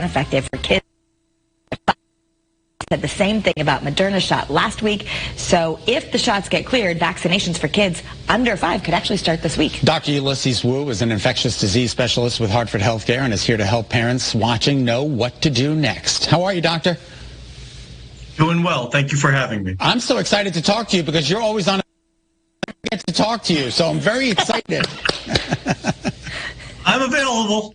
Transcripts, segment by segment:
effective for kids. Said the same thing about Moderna's shot last week. So if the shots get cleared, vaccinations for kids under 5 could actually start this week. Dr. Ulysses Wu is an infectious disease specialist with Hartford Healthcare and is here to help parents watching know what to do next. How are you, doctor? Doing well. Thank you for having me. I'm so excited to talk to you because you're always on. I get to talk to you, so I'm very excited. I'm available.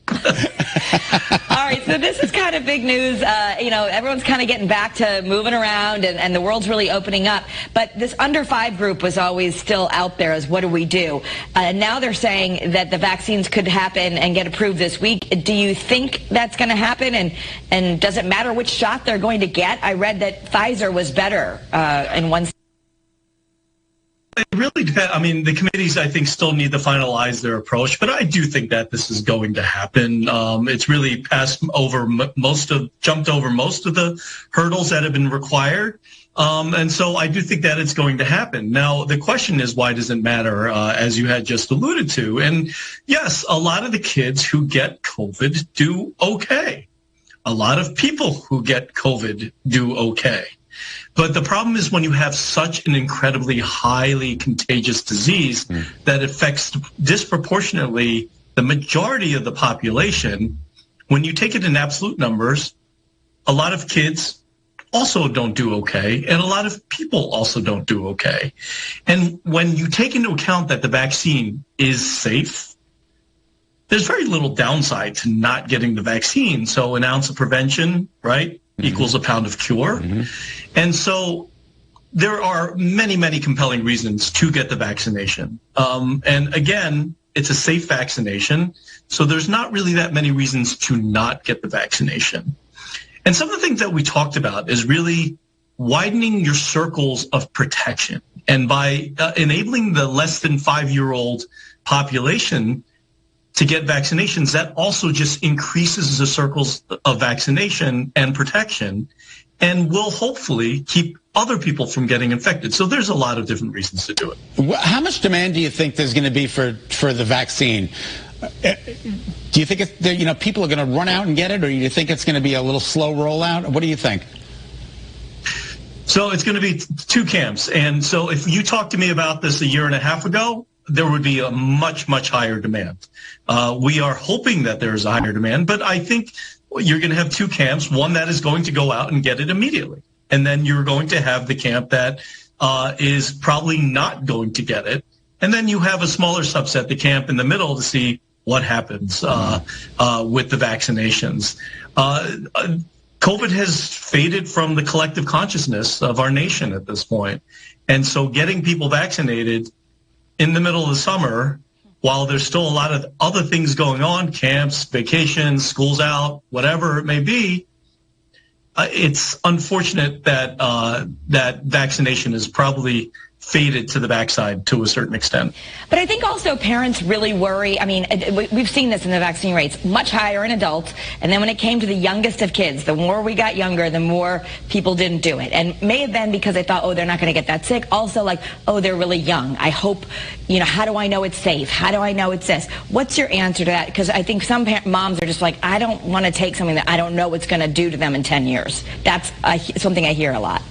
All right, so this is kind of big news. Everyone's kind of getting back to moving around, and the world's really opening up. But this under 5 group was always still out there as what do we do? Now they're saying that the vaccines could happen and get approved this week. Do you think that's going to happen? And does it matter which shot they're going to get? I read that Pfizer was better in one. It really depends. I mean, the committees, I think, still need to finalize their approach, but I do think that this is going to happen. It's really jumped over most of the hurdles that have been required. And so I do think that it's going to happen. Now, the question is, why does it matter, as you had just alluded to? And yes, a lot of the kids who get COVID do okay. A lot of people who get COVID do okay. But the problem is when you have such an incredibly highly contagious disease that affects disproportionately the majority of the population, when you take it in absolute numbers, a lot of kids also don't do okay, and a lot of people also don't do okay. And when you take into account that the vaccine is safe, there's very little downside to not getting the vaccine. So an ounce of prevention, right, equals a pound of cure. And so there are many, many compelling reasons to get the vaccination. And again, it's a safe vaccination, so there's not really that many reasons to not get the vaccination. And some of the things that we talked about is really widening your circles of protection. And by enabling the less than 5-year-old population to get vaccinations, that also just increases the circles of vaccination and protection and will hopefully keep other people from getting infected. So there's a lot of different reasons to do it. How much demand do you think there's going to be for the vaccine? Do you think people are going to run out and get it, or do you think it's going to be a little slow rollout? What do you think? So it's going to be two camps. And so if you talked to me about this a year and a half ago, there would be a much, much higher demand. We are hoping that there is a higher demand, but I think you're going to have two camps, one that is going to go out and get it immediately. And then you're going to have the camp that is probably not going to get it. And then you have a smaller subset, the camp in the middle, to see what happens with the vaccinations. COVID has faded from the collective consciousness of our nation at this point. And so getting people vaccinated in the middle of the summer, while there's still a lot of other things going on, camps, vacations, schools out, whatever it may be, it's unfortunate that that vaccination is probably faded to the backside to a certain extent. But I think also parents really worry. I mean, we've seen this in the vaccine rates, much higher in adults. And then when it came to the youngest of kids, the more we got younger, the more people didn't do it. And may have been because they thought, oh, they're not going to get that sick. Also like, oh, they're really young. I hope, how do I know it's safe? How do I know it's this? What's your answer to that? Because I think some moms are just like, I don't want to take something that I don't know what's going to do to them in 10 years. That's something I hear a lot.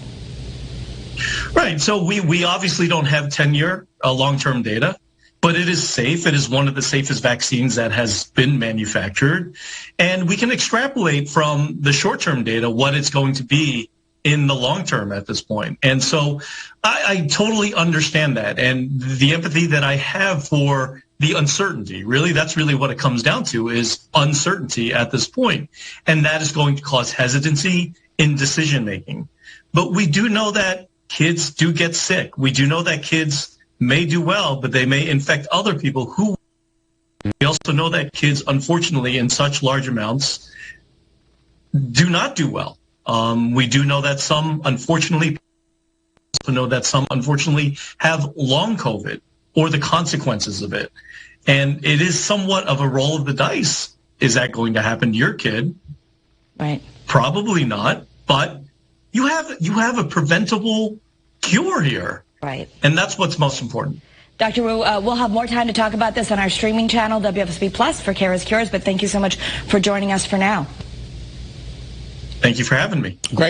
Right. So we obviously don't have 10-year long-term data, but it is safe. It is one of the safest vaccines that has been manufactured. And we can extrapolate from the short-term data what it's going to be in the long term at this point. And so I totally understand that. And the empathy that I have for the uncertainty, really, that's really what it comes down to, is uncertainty at this point. And that is going to cause hesitancy in decision-making. But we do know that kids do get sick. We do know that kids may do well, but they may infect other people who. We also know that kids, unfortunately, in such large amounts, do not do well. We do know that some, unfortunately, have long COVID or the consequences of it. And it is somewhat of a roll of the dice. Is that going to happen to your kid? Right. Probably not, but you have a preventable cure here. Right. And that's what's most important. Dr. Wu, we'll have more time to talk about this on our streaming channel, WFSB Plus, for Kara's Cures, but thank you so much for joining us for now. Thank you for having me. Great.